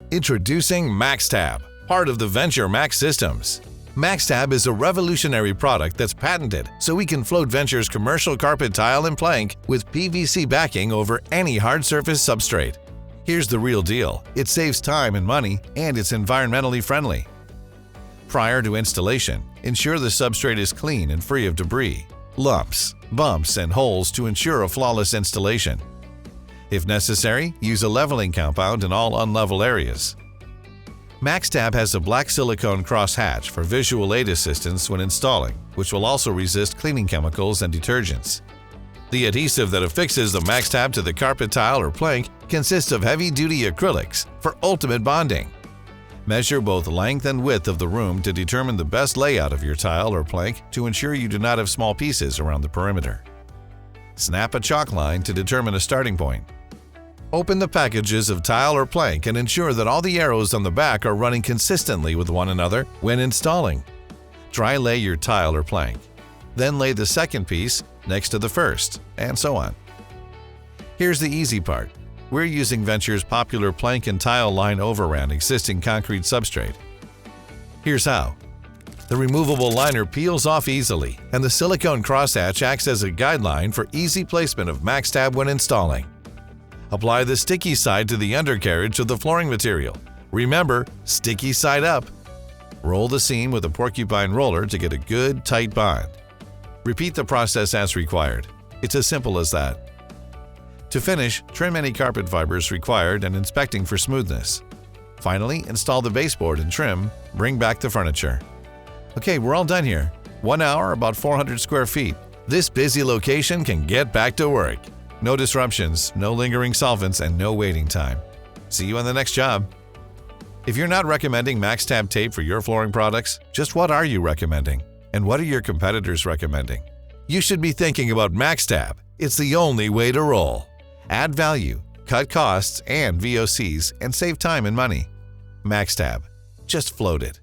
Introducing MaxTab, part of the venture Max Systems. MaxTab is a revolutionary product that's patented, so we can float Venture's commercial carpet tile and plank with PVC backing over any hard surface substrate. Here's the real deal. It saves time and money, and it's environmentally friendly. Prior to installation, ensure the substrate is clean and free of debris, lumps, bumps, and holes to ensure a flawless installation. If necessary, use a leveling compound in all unlevel areas. MaxTab has a black silicone crosshatch for visual aid assistance when installing, which will also resist cleaning chemicals and detergents. The adhesive that affixes the MaxTab to the carpet tile or plank consists of heavy-duty acrylics for ultimate bonding. Measure both length and width of the room to determine the best layout of your tile or plank to ensure you do not have small pieces around the perimeter. Snap a chalk line to determine a starting point. Open the packages of tile or plank and ensure that all the arrows on the back are running consistently with one another when installing. Dry lay your tile or plank. Then lay the second piece next to the first, and so on. Here's the easy part. We're using Venture's popular plank and tile line over around existing concrete substrate. Here's how. The removable liner peels off easily, and the silicone crosshatch acts as a guideline for easy placement of MaxTab when installing. Apply the sticky side to the undercarriage of the flooring material. Remember, sticky side up. Roll the seam with a porcupine roller to get a good, tight bond. Repeat the process as required. It's as simple as that. To finish, trim any carpet fibers required and inspecting for smoothness. Finally, install the baseboard and trim. Bring back the furniture. Okay, we're all done here. 1 hour, about 400 square feet. This busy location can get back to work. No disruptions, no lingering solvents, and no waiting time. See you on the next job. If you're not recommending MaxTab tape for your flooring products, just what are you recommending? And what are your competitors recommending? You should be thinking about MaxTab. It's the only way to roll. Add value, cut costs and VOCs, and save time and money. MaxTab. Just float it.